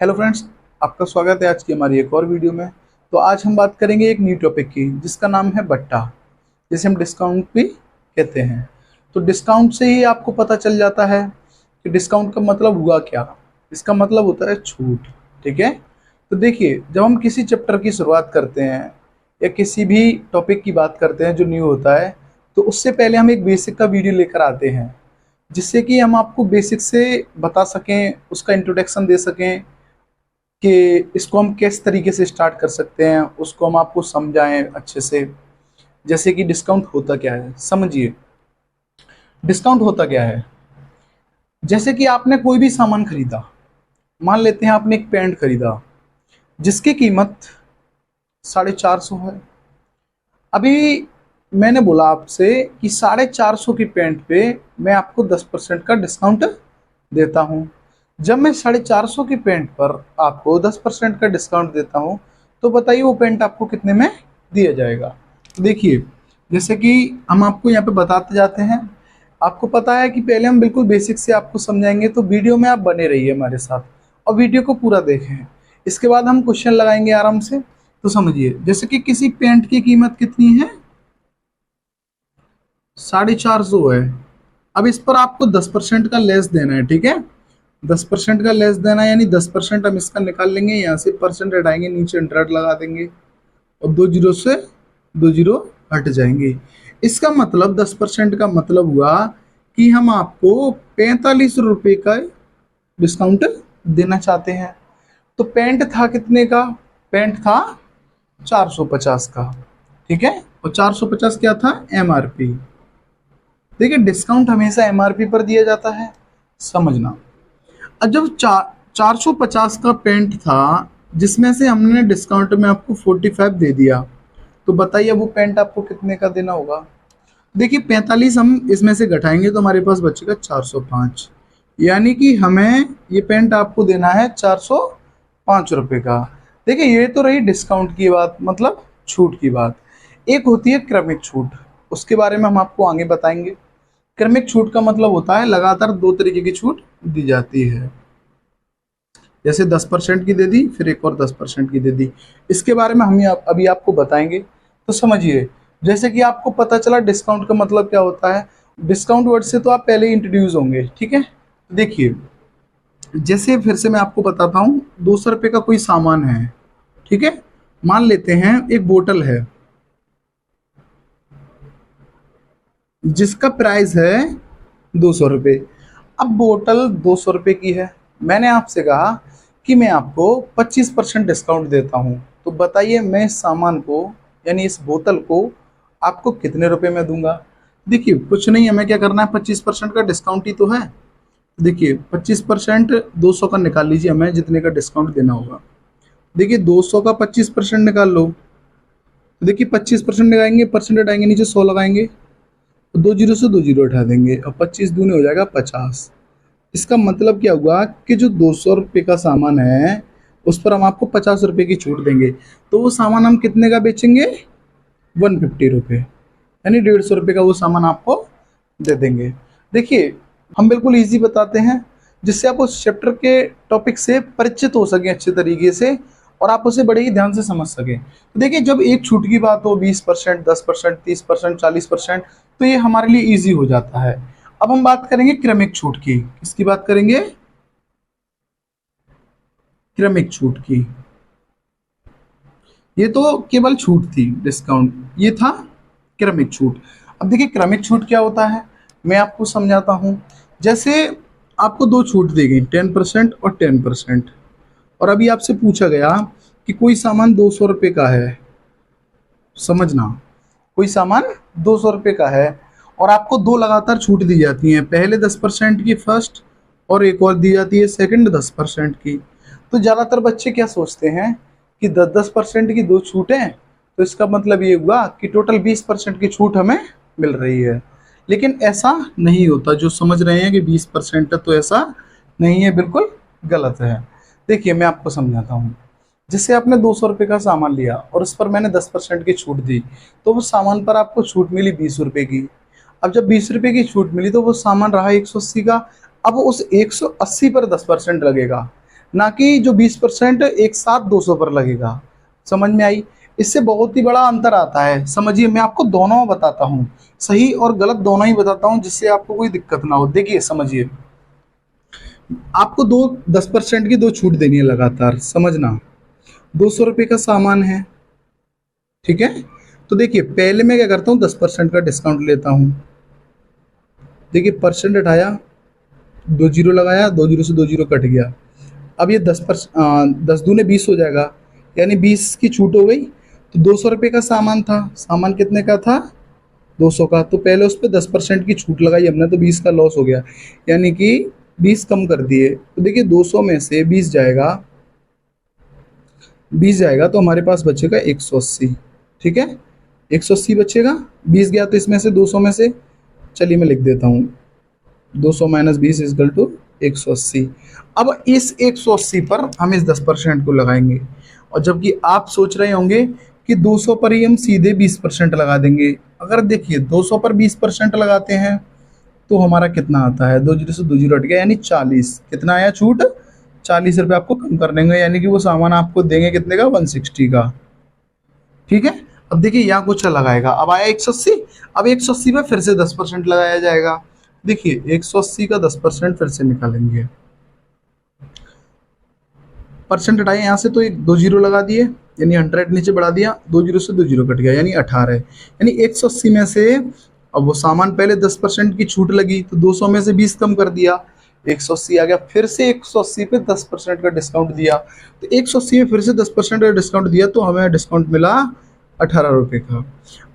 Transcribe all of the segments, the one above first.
Hello friends, आपका स्वागत है आज की हमारी एक और वीडियो में। तो आज हम बात करेंगे एक न्यू टॉपिक की जिसका नाम है बट्टा, जिसे हम डिस्काउंट भी कहते हैं। तो डिस्काउंट से ही आपको पता चल जाता है कि डिस्काउंट का मतलब हुआ क्या। इसका मतलब होता है छूट। ठीक है। तो देखिए, जब हम किसी चैप्टर की शुरुआत करते हैं या किसी भी टॉपिक की बात करते हैं जो न्यू होता है, तो उससे पहले हम एक बेसिक का वीडियो लेकर आते हैं, जिससे कि हम आपको बेसिक से बता सकें, उसका इंट्रोडक्शन दे सकें कि इसको हम किस तरीके से स्टार्ट कर सकते हैं, उसको हम आपको समझाएं अच्छे से। जैसे कि डिस्काउंट होता क्या है, समझिए। डिस्काउंट होता क्या है, जैसे कि आपने कोई भी सामान खरीदा। मान लेते हैं आपने एक पेंट खरीदा जिसकी कीमत 450 है। अभी मैंने बोला आपसे कि 450 की पेंट पे मैं आपको 10% का डिस्काउंट देता हूँ। जब मैं 450 की पेंट पर आपको 10% का डिस्काउंट देता हूँ, तो बताइए वो पेंट आपको कितने में दिया जाएगा। तो देखिए, जैसे कि हम आपको यहाँ पे बताते जाते हैं। आपको पता है कि पहले हम बिल्कुल बेसिक से आपको समझाएंगे, तो वीडियो में आप बने रहिए हमारे साथ और वीडियो को पूरा देखें। इसके बाद हम क्वेश्चन लगाएंगे आराम से। तो समझिए, जैसे कि किसी पेंट की कीमत कितनी है, 450 है। अब इस पर आपको 10% का लेस देना है। ठीक है, 10% का लेस देना है, यानी 10% हम इसका निकाल लेंगे, यहाँ से परसेंट हटाएंगे, नीचे हंड्रेड लगा देंगे और दो जीरो से दो जीरो हट जाएंगे। इसका मतलब 10% का मतलब हुआ कि हम आपको 45 रुपये का डिस्काउंट देना चाहते हैं। तो पेंट था कितने का, पेंट था 450 का। ठीक है, और 450 क्या था, एमआरपी। देखिए, डिस्काउंट हमेशा एमआरपी पर दिया जाता है, समझना। अब जब 450 का पेंट था, जिसमें से हमने डिस्काउंट में आपको 45 दे दिया, तो बताइए वो पेंट आपको कितने का देना होगा। देखिए, 45 हम इसमें से घटाएंगे तो हमारे पास बचेगा 405, यानी कि हमें ये पेंट आपको देना है 405 रुपये का। देखिए, ये तो रही डिस्काउंट की बात, मतलब छूट की बात। एक होती है क्रमिक छूट, उसके बारे में हम आपको आगे बताएंगे। क्रमिक छूट का मतलब होता है लगातार दो तरीके की छूट दी जाती है। जैसे 10% की दे दी, फिर एक और 10% की दे दी। इसके बारे में हम अभी आपको बताएंगे। तो समझिए, जैसे कि आपको पता चला डिस्काउंट का मतलब क्या होता है। डिस्काउंट वर्ड से तो आप पहले ही इंट्रोड्यूस होंगे। ठीक है, देखिए, जैसे फिर से मैं आपको बताता हूँ, 200 रुपये का कोई सामान है। ठीक है, मान लेते हैं एक बोतल है जिसका प्राइस है 200 रुपये। अब बोतल 200 रुपये की है, मैंने आपसे कहा कि मैं आपको 25% डिस्काउंट देता हूँ। तो बताइए, मैं इस सामान को, यानी इस बोतल को, आपको कितने रुपए में दूंगा। देखिए, कुछ नहीं, हमें क्या करना है, 25% का डिस्काउंट ही तो है। देखिए, 25% 200 का निकाल लीजिए, हमें जितने का डिस्काउंट देना होगा। देखिए, 200 का 25% निकाल लो। तो देखिए, 25% लगाएंगे, परसेंट हटाएंगे, नीचे 100 लगाएंगे, तो दो जीरो से दो जीरो उठा देंगे और 25 दूनी हो जाएगा 50। इसका मतलब क्या हुआ कि जो 200 रुपये का सामान है, उस पर हम आपको 50 रुपये की छूट देंगे। तो वो सामान हम कितने का बेचेंगे, 150 रुपये, यानी 150 रुपये का वो सामान आपको दे देंगे। देखिए, हम बिल्कुल इजी बताते हैं, जिससे आप उस चैप्टर के टॉपिक से परिचित हो सकें अच्छे तरीके से, और आप उसे बड़े ही ध्यान से समझ सकें। तो देखिए, जब एक छूट की बात हो, 20%, 10%, 30%, 40%, तो ये हमारे लिए ईजी हो जाता है। अब हम बात करेंगे क्रमिक छूट की। किसकी बात करेंगे, क्रमिक छूट की। ये तो केवल छूट थी, डिस्काउंट, ये था क्रमिक छूट। अब देखिए, क्रमिक छूट क्या होता है, मैं आपको समझाता हूँ। जैसे आपको दो छूट दी गई, 10% और 10%। और अभी आपसे पूछा गया कि कोई सामान 200 रुपये का है, समझना, कोई सामान 200 रुपये का है, और आपको दो लगातार छूट दी जाती हैं, पहले 10% की फर्स्ट, और एक और दी जाती है सेकंड 10% की। तो ज़्यादातर बच्चे क्या सोचते हैं कि 10-10% की दो छूटें, तो इसका मतलब ये हुआ कि टोटल 20% की छूट हमें मिल रही है। लेकिन ऐसा नहीं होता, जो समझ रहे हैं कि 20% है, तो ऐसा नहीं है, बिल्कुल गलत है। देखिए, मैं आपको समझाता हूँ। जैसे आपने 200 रुपये का सामान लिया और उस पर मैंने 10% की छूट दी, तो उस सामान पर आपको छूट मिली 20 रुपये की। अब जब 20 रुपये की छूट मिली, तो वो सामान रहा 180 का। अब उस 180 पर 10% लगेगा, ना कि जो 20% एक साथ 200 पर लगेगा। समझ में आई? इससे बहुत ही बड़ा अंतर आता है। समझिए, मैं आपको दोनों बताता हूँ, सही और गलत दोनों ही बताता हूँ, जिससे आपको कोई दिक्कत ना हो। देखिए समझिए, आपको दो 10% की दो छूट देनी है लगातार, समझना। 200 रुपये का सामान है, ठीक है। तो देखिए पहले मैं क्या करता हूँ, 10% का डिस्काउंट लेता हूँ। देखिए परसेंट हटाया, 2 जीरो लगाया, 2 जीरो से 2 जीरो कट गया। अब ये 10 दूने 20 हो जाएगा, यानी 20 की छूट हो गई। तो 200 रुपये का सामान था, सामान कितने का था, 200 का। तो पहले उस पर 10% की छूट लगाई हमने, तो 20 का लॉस हो गया, यानी कि 20 कम कर दिए। तो देखिए 200 में से 20 जाएगा, 20 जाएगा तो हमारे पास बचेगा 180, ठीक है। 180 बचेगा, 20 गया तो इसमें से 200 में से, चलिए मैं लिख देता हूँ, 200 माइनस 20 इजकल टू 180। अब इस 180 पर हम इस 10% को लगाएंगे, और जबकि आप सोच रहे होंगे कि 200 पर ही हम सीधे 20% लगा देंगे। अगर देखिए 200 पर 20% लगाते हैं तो हमारा कितना आता है, 2 जीरो से 2 जीरो हट गया, यानी 40। कितना आया छूट, 40 रुपये आपको कम कर देंगे, यानी कि वो सामान आपको देंगे कितने का, 160 का, ठीक है। अब देखिए यहाँ कुछ लगाएगा, अब आया 180। अब 180 पे फिर से 10% लगाया जाएगा। देखिए 180 का 10% फिर से निकालेंगे, परसेंट हटाए यहाँ से तो एक 2 जीरो लगा दिए, यानी 100 नीचे बढ़ा दिया, 2 जीरो से 2 जीरो कट गया, यानी 18। यानी 180 में से, अब वो सामान पहले 10% की छूट लगी तो 200 में से 20 कम कर दिया, 180 आ गया। फिर से 180 पे 10% का डिस्काउंट दिया, तो 180 में फिर से 10% का डिस्काउंट दिया, तो हमें डिस्काउंट मिला 18 रुपये का।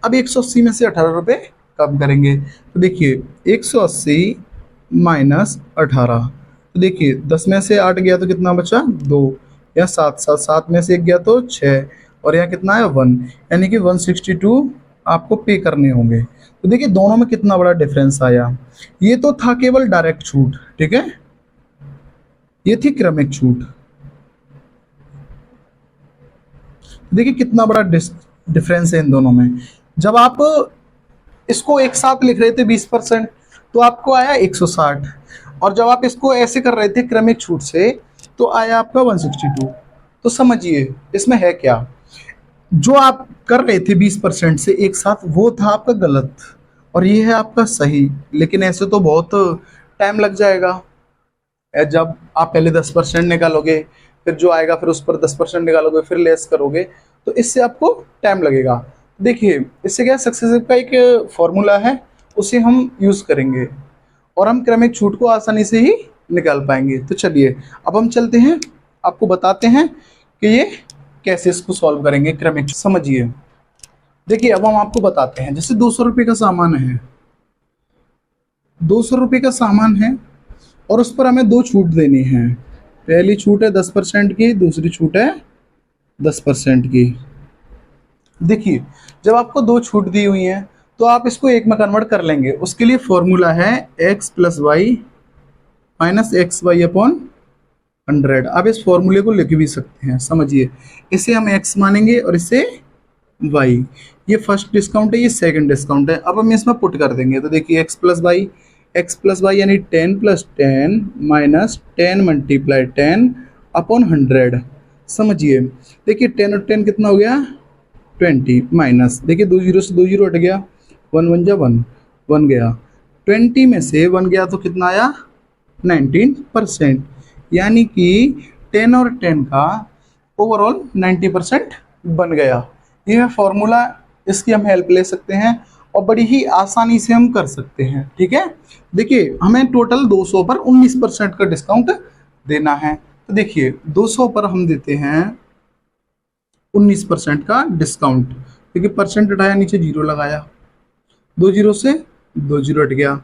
अब 180 में से 18 रुपये कम करेंगे, तो देखिए 180 माइनस 18, तो देखिए 10 में से 8 गया तो कितना बचा, 2। या 7 7 7 में से 1 गया तो 6, और यहाँ कितना है 1, यानी कि 162 आपको पे करने होंगे। तो देखिए दोनों में कितना बड़ा डिफरेंस आया। ये तो था केवल डायरेक्ट छूट, ठीक है, ये थी क्रमिक छूट। देखिए कितना बड़ा डिफरेंस है इन दोनों में। जब आप इसको एक साथ लिख रहे थे 20%, तो आपको आया 160, और जब आप इसको ऐसे कर रहे थे क्रमिक छूट से, तो आया आपका 162। तो समझिए इसमें है क्या, जो आप कर रहे थे 20% से एक साथ, वो था आपका गलत, और ये है आपका सही। लेकिन ऐसे तो बहुत टाइम लग जाएगा। जब आप पहले 10% निकालोगे, फिर जो आएगा फिर उस पर 10% निकालोगे, फिर लेस करोगे, तो इससे आपको टाइम लगेगा। देखिए इससे क्या, सक्सेसिव का एक फॉर्मूला है, उसे हम यूज़ करेंगे, और हम क्रमिक छूट को आसानी से ही निकाल पाएंगे। तो चलिए अब हम चलते हैं, आपको बताते हैं कि ये कैसे इसको सॉल्व करेंगे क्रमिक। समझिए, देखिए अब हम आपको बताते हैं, जैसे 200 रुपये का सामान है, 200 रुपये का सामान है, और उस पर हमें दो छूट देनी है। पहली छूट है 10% की, दूसरी छूट है 10% की। देखिए जब आपको दो छूट दी हुई हैं, तो आप इसको एक में कन्वर्ट कर लेंगे। उसके लिए फॉर्मूला है x plus Y minus X Y upon 100। आप इस फॉर्मूले को लिख भी सकते हैं। समझिए, इसे हम x मानेंगे और इसे y। ये फर्स्ट डिस्काउंट है, ये सेकंड डिस्काउंट है। अब हम इसमें पुट कर देंगे, तो देखिए x प्लस वाई यानी 10 प्लस 10 माइनस 10 मल्टीप्लाई 10 अपॉन 100। समझिए, देखिए 10 और 10 कितना हो गया, 20 माइनस, देखिए 2 जीरो से 2 जीरो हट गया, 1 1 जा 1 1 गया, 20 में से 1 गया तो कितना आया, 19%। यानी कि 10 और 10 का ओवरऑल 90% बन गया। यह है फॉर्मूला, इसकी हम हेल्प ले सकते हैं और बड़ी ही आसानी से हम कर सकते हैं। ठीक है, देखिए हमें टोटल 200 पर 19% का डिस्काउंट देना है। तो देखिए 200 पर हम देते हैं 19% का डिस्काउंट। देखिए परसेंट हटाया, नीचे जीरो लगाया, 2 जीरो से 2 जीरो हट गया,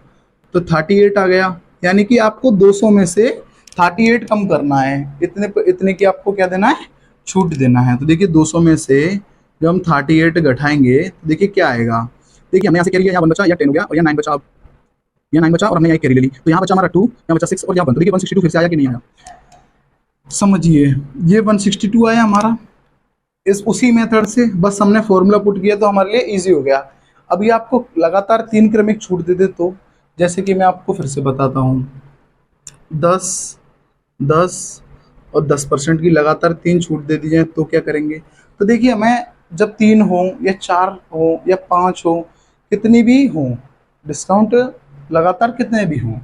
तो 38 आ गया। यानी कि आपको 200 में से 38 कम करना है, इतने इतने की आपको क्या देना है, छूट देना है। तो देखिए 200 में से जब हम 38 घटाएंगे तो देखिए क्या आएगा। देखिए हमने यहाँ से कैरी लिया, यहाँ 1 बचा, यहाँ 10 हो गया, और यहाँ 9 बचा। यहाँ 9 बचा और हमने यहाँ कैरी ले ली, तो यहाँ बचा हमारा 2, यहाँ बचा 6 और यहाँ 1। तो देखिए 162 फिर से आया कि नहीं आया। समझिए ये 162 आया हमारा, इस उसी मेथड से बस हमने फॉर्मूला पुट किया तो हमारे लिए इजी हो गया। अभी आपको लगातार 3 क्रमिक छूट दे दे तो, जैसे कि मैं आपको फिर से बताता हूँ, 10 10 और 10% की लगातार 3 छूट दे दी जाए तो क्या करेंगे? तो देखिए हमें जब 3 हो या 4 हो या 5 हो, कितनी भी हो, डिस्काउंट लगातार कितने भी हों,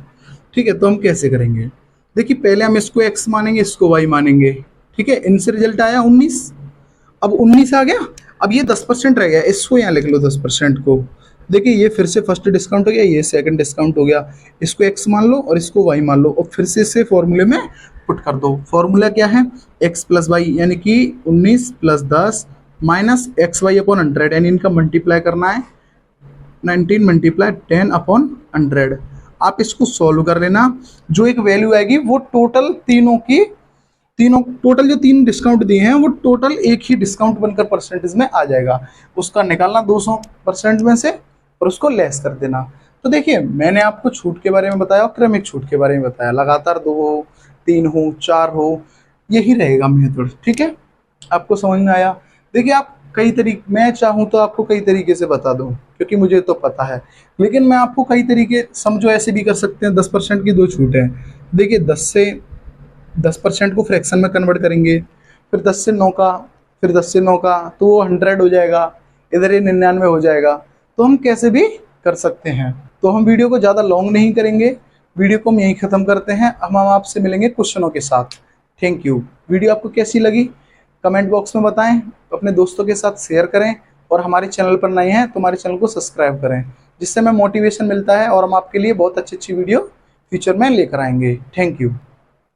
ठीक है? तो हम कैसे करेंगे? देखिए पहले हम इसको x मानेंगे, इसको y मानेंगे, ठीक है? इनसे रिजल्ट आया 19, अब 19 आ गया, अब ये 10% रह गया, इसको यहाँ लिख लो 10% को। देखिए ये फिर से फर्स्ट डिस्काउंट हो गया, ये सेकंड डिस्काउंट हो गया, इसको x मान लो और इसको y मान लो और फिर से इसे फॉर्मूले में पुट कर दो। फॉर्मूला क्या है? x प्लस वाई यानी कि 19 plus 10 minus X Y upon 100, यानी इनका मल्टीप्लाई करना है, 19 मल्टीप्लाई 10 अपॉन 100। आप इसको सॉल्व कर लेना, जो एक वैल्यू आएगी वो टोटल तीनों की, तीनों टोटल जो 3 डिस्काउंट दिए हैं वो टोटल एक ही डिस्काउंट बनकर परसेंटेज में आ जाएगा। उसका निकालना 200% में से और उसको लेस कर देना। तो देखिए मैंने आपको छूट के बारे में बताया और क्रमिक छूट के बारे में बताया, लगातार 2 हो, 3 हो, 4 हो, यही रहेगा मेथड, ठीक है? आपको समझ में आया? देखिए आप कई तरीके, मैं चाहूँ तो आपको कई तरीके से बता दूं क्योंकि मुझे तो पता है, लेकिन मैं आपको कई तरीके, समझो ऐसे भी कर सकते हैं। 10% की 2 छूट है। देखिए 10% को फ्रैक्शन में कन्वर्ट करेंगे, फिर 10 से 9 का, फिर 10 से 9 का, तो वो 100 हो जाएगा, इधर ये 99 हो जाएगा। तो हम कैसे भी कर सकते हैं। तो हम वीडियो को ज़्यादा लॉन्ग नहीं करेंगे, वीडियो को हम यहीं ख़त्म करते हैं। हम आपसे मिलेंगे क्वेश्चनों के साथ। Thank you. वीडियो आपको कैसी लगी कमेंट बॉक्स में बताएं, अपने दोस्तों के साथ शेयर करें और हमारे चैनल पर नए हैं तो हमारे चैनल को सब्सक्राइब करें, जिससे हमें मोटिवेशन मिलता है और हम आपके लिए बहुत अच्छी अच्छी वीडियो फ्यूचर में लेकर आएंगे। Thank you.